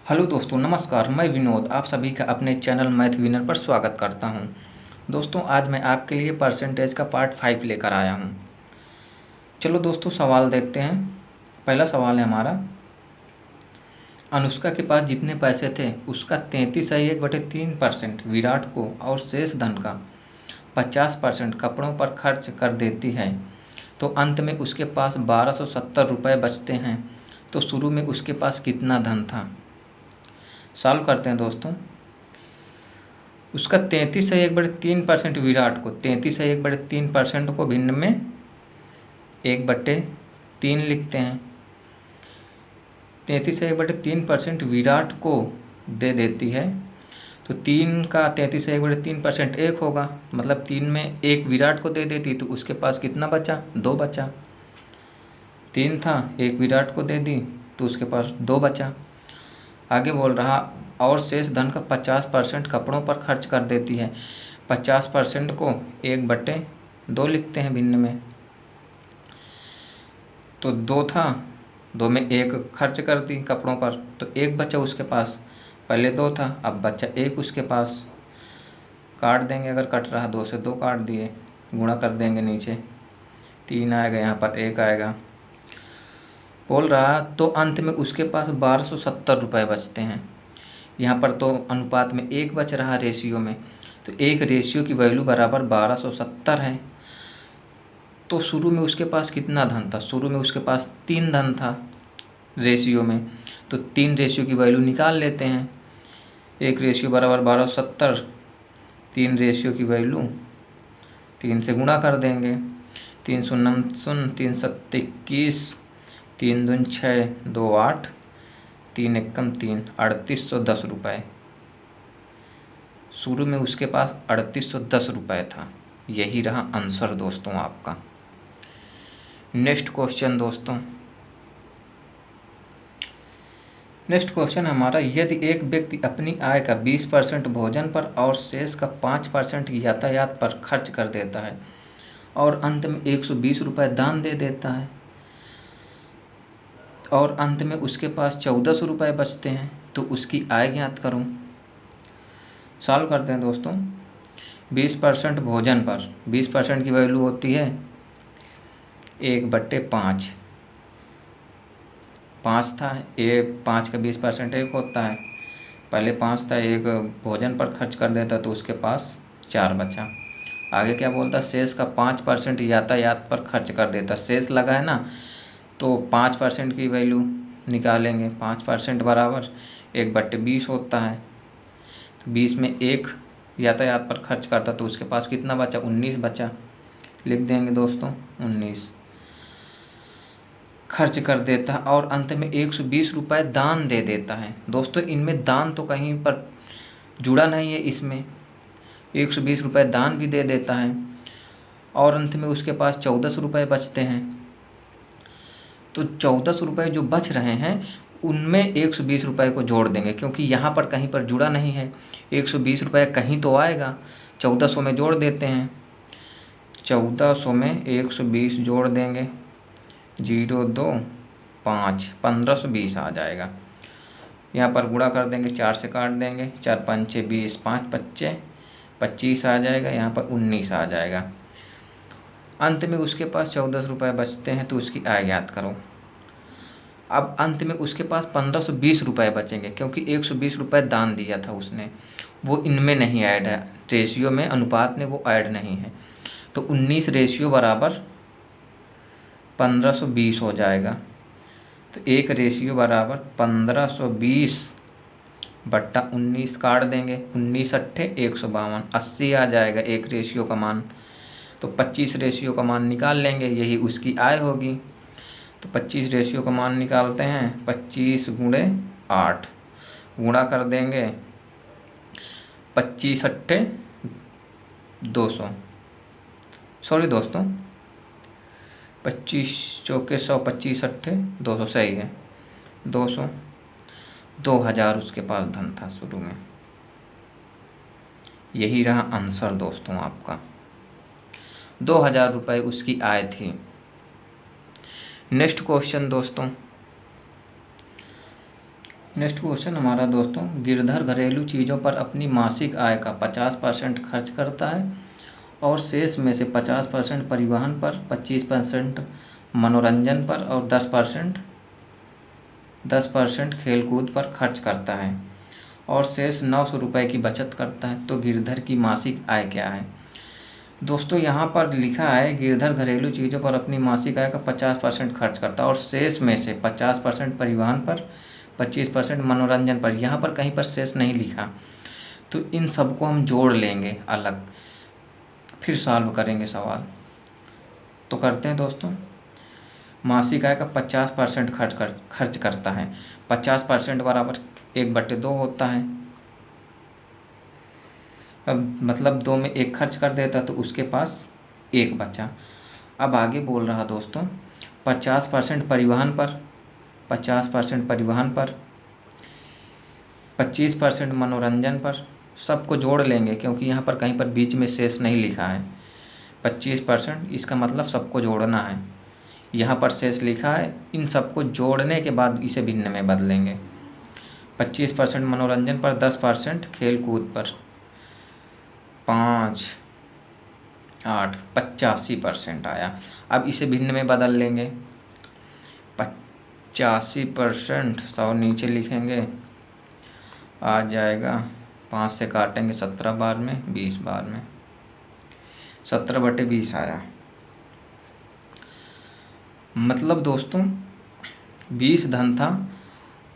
Hello दोस्तों, नमस्कार। मैं विनोद आप सभी का अपने चैनल मैथ विनर पर स्वागत करता हूं। दोस्तों, आज मैं आपके लिए परसेंटेज का पार्ट 5 लेकर आया हूं। चलो दोस्तों, सवाल देखते हैं। पहला सवाल है हमारा, अनुष्का के पास जितने पैसे थे उसका 33.3% विराट को और शेष धन का 50% कपड़ों पर खर्च कर देती है, तो अंत में उसके पास 1270 रुपये बचते हैं। तो शुरू में उसके पास कितना धन था? सॉल्व करते हैं दोस्तों। उसका 33/3% विराट को 33/3% को भिन्न में 1/3 लिखते हैं। 33/3% विराट को दे देती है, तो 3 का 33/3% 1 होगा, मतलब 3 में 1 विराट को दे देती तो उसके पास कितना बचा? 2 बचा। 3 था, 1 विराट को दे दी तो उसके पास 2 बचा। आगे बोल रहा, और शेष धन का 50% कपड़ों पर खर्च कर देती है। 50% को 1/2 लिखते हैं भिन्न में। तो 2 था, 2 में 1 खर्च कर दी कपड़ों पर, तो 1 बचा उसके पास। पहले 2 था, अब बचा 1 उसके पास। काट देंगे, अगर कट रहा 2 से 2 काट दिए, गुणा कर देंगे, नीचे 3 आएगा, यहाँ पर 1 आएगा। बोल रहा, तो अंत में उसके पास 1270 रुपये बचते हैं। यहाँ पर तो अनुपात में 1 बच रहा रेशियो में, तो 1 रेशियो की वैल्यू बराबर 1270 है। तो शुरू में उसके पास कितना धन था? शुरू में उसके पास 3 धन था रेशियो में, तो 3 रेशियो की वैल्यू निकाल लेते हैं। 1 रेशियो बराबर 1270, 3 रेशियो की वैल्यू 3 से गुणा कर देंगे। 3 शून्य 0, 3 7 21, 3 दूनी 6, 2 8, 3 एकम 3, 3810 रुपये। शुरू में उसके पास 3810 रुपये था। यही रहा आंसर दोस्तों आपका। नेक्स्ट क्वेश्चन दोस्तों, नेक्स्ट क्वेश्चन हमारा, यदि एक व्यक्ति अपनी आय का 20% भोजन पर और शेष का 5% यातायात पर खर्च कर देता है और अंत में 120 रुपये दान दे देता है, और अंत में उसके पास 1400 रुपये बचते हैं, तो उसकी आय ज्ञात करो। सॉल्व करते हैं दोस्तों। 20% भोजन पर, 20% की वैल्यू होती है 1/5। 5 था, 5 का 20% 1 होता है। पहले 5 था, 1 भोजन पर खर्च कर देता तो उसके पास 4 बचा। आगे क्या बोलता? शेष का 5% यातायात पर खर्च कर देता। शेष लगा है ना, तो 5% की वैल्यू निकालेंगे। 5% बराबर 1/20 होता है। तो 20 में 1 यातायात पर खर्च करता तो उसके पास कितना बचा? 19 बचा। लिख देंगे दोस्तों 19 खर्च कर देता है, और अंत में 120 रुपये दान दे देता है। दोस्तों, इनमें दान तो कहीं पर जुड़ा नहीं है, इसमें 120 रुपये दान भी दे देता है, और अंत में उसके पास 1400 रुपये बचते हैं। तो 1400 रुपये जो बच रहे हैं उनमें 120 रुपये को जोड़ देंगे, क्योंकि यहाँ पर कहीं पर जुड़ा नहीं है। 120 रुपये कहीं तो आएगा, 1400 में जोड़ देते हैं। 1400 में 120 जोड़ देंगे, 0 2 5, 1520 आ जाएगा। यहाँ पर गुणा कर देंगे, 4 से काट देंगे, 4 5 20, 5 25 25 आ जाएगा, यहाँ पर 19 आ जाएगा। अंत में उसके पास 1400 रुपये बचते हैं, तो उसकी आय ज्ञात करो। अब अंत में उसके पास 1520 रुपये बचेंगे, क्योंकि 120 रुपये दान दिया था उसने, वो इनमें नहीं ऐड है, रेशियो में, अनुपात में वो ऐड नहीं है। तो 19 रेशियो बराबर 1520 हो जाएगा। तो 1 रेशियो बराबर 1520/19 काट देंगे, 19 अट्ठे 152, 80 आ जाएगा 1 रेशियो का मान। तो 25 रेशियो का मान निकाल लेंगे, यही उसकी आय होगी। तो 25 रेशियो का मान निकालते हैं, 25 गुणे 8, गुणा कर देंगे, 25 अट्ठे 200, सॉरी दोस्तों, 25 चौके 100, 25 अट्ठे 200, सही है, 200, 2000 उसके पास धन था शुरू में। यही रहा आंसर दोस्तों आपका। 2000 रुपये उसकी आय थी। नेक्स्ट क्वेश्चन दोस्तों, नेक्स्ट क्वेश्चन हमारा दोस्तों, गिरधर घरेलू चीज़ों पर अपनी मासिक आय का 50% खर्च करता है और शेष में से 50% परिवहन पर, 25% मनोरंजन पर और 10% खेलकूद पर खर्च करता है और शेष 900 रुपये की बचत करता है। तो गिरधर की मासिक आय क्या है? दोस्तों यहाँ पर लिखा है गिरधर घरेलू चीज़ों पर अपनी मासिक आय का 50% खर्च करता है और शेष में से 50% परिवहन पर, 25% मनोरंजन पर। यहाँ पर कहीं पर शेष नहीं लिखा, तो इन सबको हम जोड़ लेंगे अलग, फिर सॉल्व करेंगे सवाल। तो करते हैं दोस्तों, मासिक आय का 50% खर्च करता है। 50% बराबर 1/2 होता है। अब मतलब 2 में 1 खर्च कर देता तो उसके पास 1 बचा। अब आगे बोल रहा दोस्तों, 50% परिवहन पर, 50% परिवहन पर, 25% मनोरंजन पर। सबको जोड़ लेंगे क्योंकि यहाँ पर कहीं पर बीच में शेष नहीं लिखा है। 25% इसका मतलब सबको जोड़ना है, यहाँ पर शेष लिखा है। इन सबको जोड़ने के बाद इसे भिन्न में बदलेंगे। 25% मनोरंजन पर, 10% खेल कूद पर, 5, 8, 85% आया। अब इसे भिन्न में बदल लेंगे। 85%, 100 नीचे लिखेंगे, आ जाएगा 5 से काटेंगे 17 बार में, 20 बार में, 17/20 आया। मतलब दोस्तों 20 धन था,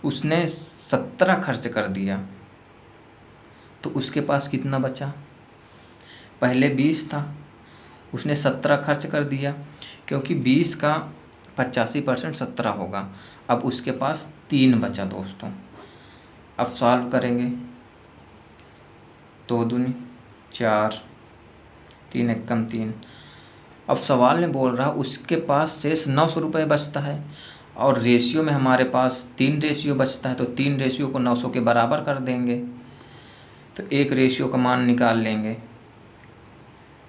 उसने 17 खर्च कर दिया, तो उसके पास कितना बचा? पहले 20 था, उसने 17 खर्च कर दिया, क्योंकि 20 का 85% 17 होगा। अब उसके पास 3 बचा दोस्तों। अब सॉल्व करेंगे। 2 दूनी 4, 3 एकम 3। अब सवाल में बोल रहा उसके पास शेष 900 रुपये बचता है और रेशियो में हमारे पास 3 रेशियो बचता है, तो 3 रेशियो को 900 के बराबर कर देंगे। तो 1 रेशियो का मान निकाल लेंगे,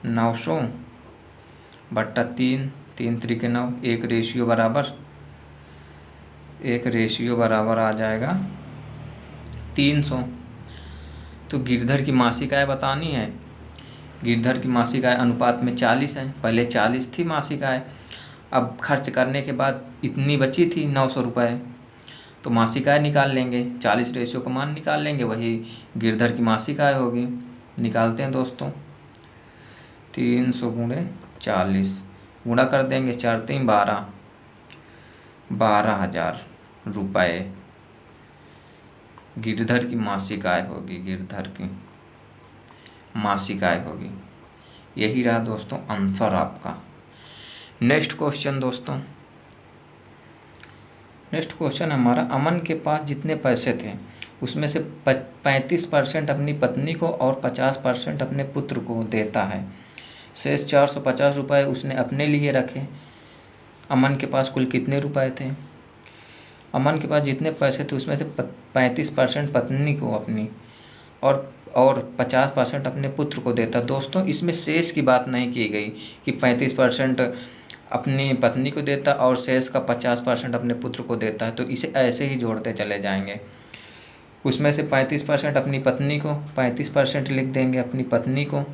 900/3, 3 त्रिके 9, 1 रेशियो बराबर आ जाएगा 300। तो गिरधर की मासिक आय बतानी है। गिरधर की मासिक आय अनुपात में 40 है। पहले 40 थी मासिक आय, अब खर्च करने के बाद इतनी बची थी 900 रुपये, तो मासिक आय निकाल लेंगे। 40 रेशियो का मान निकाल लेंगे, वही गिरधर की मासिक आय होगी। निकालते हैं दोस्तों, 300 × 40 गुणा कर देंगे, 4 3 12, 12,000 रुपये गिरधर की मासिक आय होगी। गिरधर की मासिक आय होगी। यही रहा दोस्तों आंसर आपका। नेक्स्ट क्वेश्चन दोस्तों, नेक्स्ट क्वेश्चन हमारा, अमन के पास जितने पैसे थे उसमें से 35% अपनी पत्नी को और 50% अपने पुत्र को देता है। शेष 450 रुपये उसने अपने लिए रखे। अमन के पास कुल कितने रुपए थे? अमन के पास जितने पैसे थे उसमें से 35% पत्नी को अपनी और 50% अपने पुत्र को देता। दोस्तों इसमें शेष की बात नहीं की गई कि 35% अपनी पत्नी को देता और शेष का 50% अपने पुत्र को देता है, तो इसे ऐसे ही जोड़ते चले जाएंगे। उसमें से 35% अपनी पत्नी को, 35% लिख देंगे अपनी पत्नी को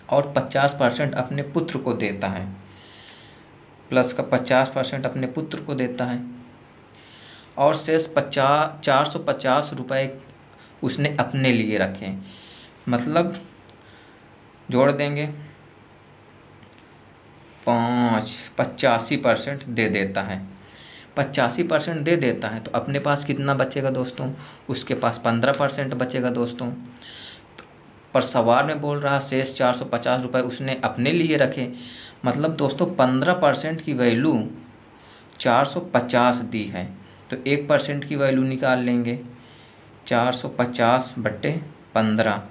और 50% अपने पुत्र को देता है, प्लस का 50% अपने पुत्र को देता है और शेष 450 रुपये उसने अपने लिए रखे। मतलब जोड़ देंगे, 85% दे देता है। 85% दे देता है तो अपने पास कितना बचेगा दोस्तों? उसके पास 15% बचेगा दोस्तों। पर सवाल में बोल रहा शेष 450 रुपये उसने अपने लिए रखे। मतलब दोस्तों 15% की वैल्यू 450 दी है, तो 1% की वैल्यू निकाल लेंगे, 450/15।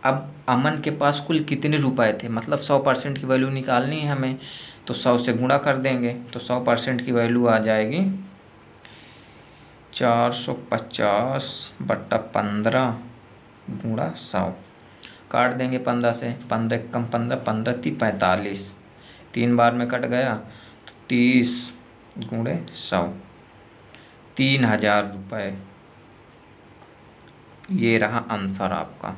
अब अमन के पास कुल कितने रुपए थे? मतलब 100% की वैल्यू निकालनी है हमें, तो 100 से गुणा कर देंगे, तो 100% की वैल्यू आ जाएगी 450/15 गुणा 100। काट देंगे 15 से, 15 कम 15, 15 × 45, 3 बार में कट गया, तो 30 × 100, 3,000 रुपये। ये रहा आंसर आपका।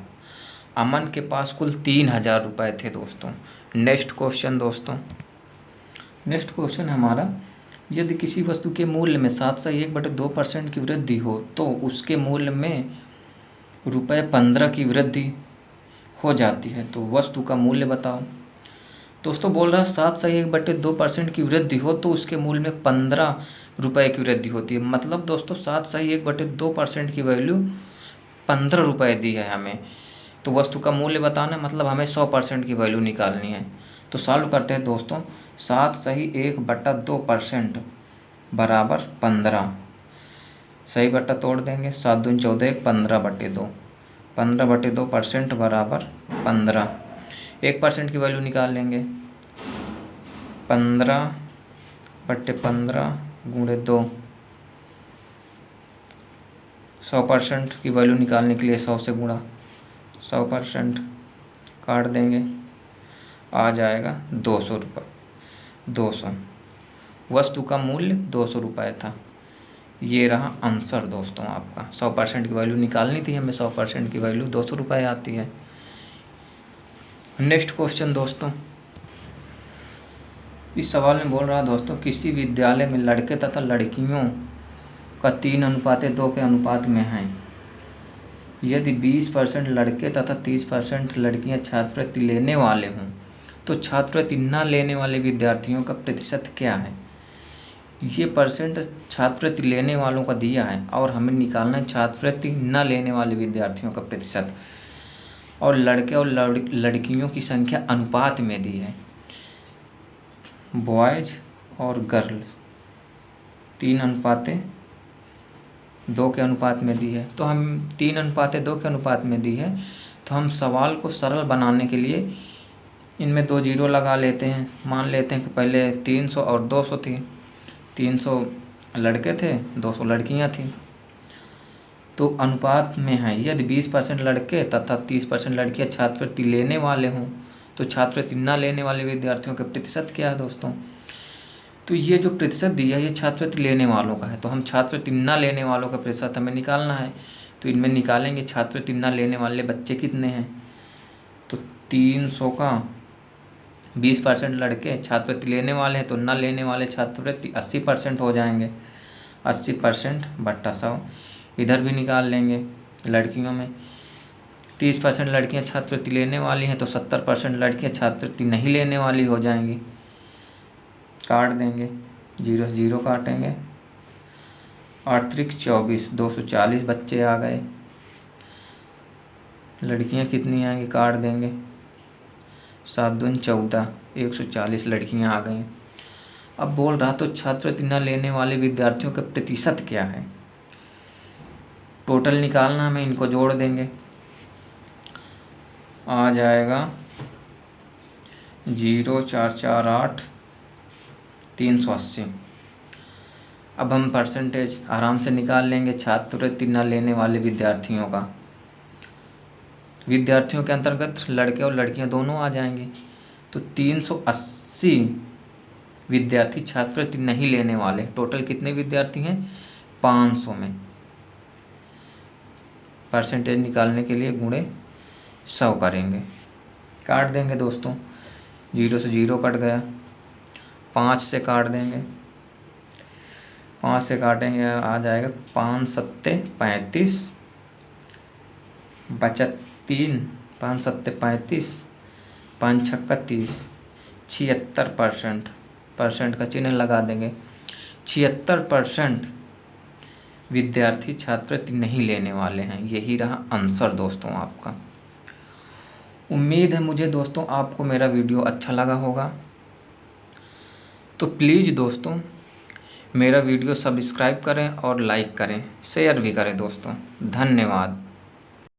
अमन के पास कुल 3,000 रुपये थे दोस्तों। नेक्स्ट क्वेश्चन दोस्तों, नेक्स्ट क्वेश्चन हमारा, यदि किसी वस्तु के मूल्य में 7/1/2% की वृद्धि हो तो उसके मूल्य में ₹15 की वृद्धि हो जाती है, तो वस्तु का मूल्य बताओ। दोस्तों बोल रहा है 7/1/2% की वृद्धि हो तो उसके मूल्य में 15 रुपये की वृद्धि होती है। मतलब दोस्तों 7/1/2% की वैल्यू 15 रुपये दी है हमें, तो वस्तु का मूल्य बताना है, मतलब हमें 100% की वैल्यू निकालनी है। तो सॉल्व करते हैं दोस्तों। 7/1/2% बराबर 15, सही बट्टा तोड़ देंगे, 7 दूनी 14, 15/2, 15/2% बराबर 15। 1% की वैल्यू निकाल लेंगे, 15/15 गुणे 2। 100% की वैल्यू निकालने के लिए 100 से गुणा, 100% काट देंगे, आ जाएगा 200 रुपये। 200, वस्तु का मूल्य 200 रुपये था। ये रहा आंसर दोस्तों आपका। 100% की वैल्यू निकालनी थी हमें, 100% की वैल्यू 200 रुपये आती है। नेक्स्ट क्वेश्चन दोस्तों, इस सवाल में बोल रहा दोस्तों, किसी विद्यालय में लड़के तथा लड़कियों का 3:2 के अनुपात में है। यदि 20% लड़के तथा 30% लड़कियां छात्रवृत्ति लेने वाले हों तो छात्रवृत्ति न लेने वाले विद्यार्थियों का प्रतिशत क्या है। ये परसेंट छात्रवृत्ति लेने वालों का दिया है और हमें निकालना है छात्रवृत्ति न लेने वाले विद्यार्थियों का प्रतिशत, और लड़के और लड़कियों की संख्या अनुपात में दी है। बॉयज़ और गर्ल 3:2 के अनुपात में दी है, तो हम 3:2 के अनुपात में दी है, तो हम सवाल को सरल बनाने के लिए इनमें 2 जीरो लगा लेते हैं। मान लेते हैं कि पहले 300 और 200 थी, 300 लड़के थे, 200 लड़कियां थी, तो अनुपात में है। यदि 20% लड़के तथा 30% लड़कियां छात्रवृत्ति लेने वाले हों तो छात्रवृत्ति न लेने वाले विद्यार्थियों के प्रतिशत क्या है दोस्तों। तो ये जो प्रतिशत दिया है ये छात्रवृत्ति लेने वालों का है, तो हम छात्रवृत्ति न लेने वालों का प्रतिशत हमें निकालना है। तो इनमें निकालेंगे छात्रवृत्ति न लेने वाले बच्चे कितने हैं, तो 300 का 20% लड़के छात्रवृत्ति लेने वाले हैं, तो न लेने वाले छात्रवृत्ति 80% हो जाएंगे, 80% बट्टा 100। इधर भी निकाल लेंगे, लड़कियों में 30% लड़कियां छात्रवृत्ति लेने वाली हैं, तो 70% लड़कियां छात्रवृत्ति नहीं लेने वाली हो जाएंगी। काट देंगे, 0 से 0 काटेंगे, 8 त्रिक 24, 240 बच्चे आ गए। लड़कियां कितनी आएंगी, काट देंगे, 7 दूनी 14, 140 लड़कियां आ गई। अब बोल रहा तो छात्रवृत्ति न लेने वाले विद्यार्थियों का प्रतिशत क्या है। टोटल निकालना हमें, इनको जोड़ देंगे, आ जाएगा 0 4 4 8 380। अब हम परसेंटेज आराम से निकाल लेंगे छात्रवृत्ति न लेने वाले विद्यार्थियों का। विद्यार्थियों के अंतर्गत लड़के और लड़कियां दोनों आ जाएंगे, तो 380 विद्यार्थी छात्रवृत्ति नहीं लेने वाले। टोटल कितने विद्यार्थी हैं, 500 में। परसेंटेज निकालने के लिए गुणे 100 करेंगे, काट देंगे दोस्तों, 0 से 0 कट गया, 5 से काट देंगे, 5 से काटेंगे, आ जाएगा 5 सत्ते 35, बचत 3, 5 सत्ते 35, 5 छक्का 30, 76%, परसेंट का चिन्ह लगा देंगे। 76% विद्यार्थी छात्रवृत्ति नहीं लेने वाले हैं। यही रहा आंसर दोस्तों आपका। उम्मीद है मुझे दोस्तों आपको मेरा वीडियो अच्छा लगा होगा, तो प्लीज़ दोस्तों मेरा वीडियो सब्सक्राइब करें और लाइक करें, शेयर भी करें दोस्तों। धन्यवाद।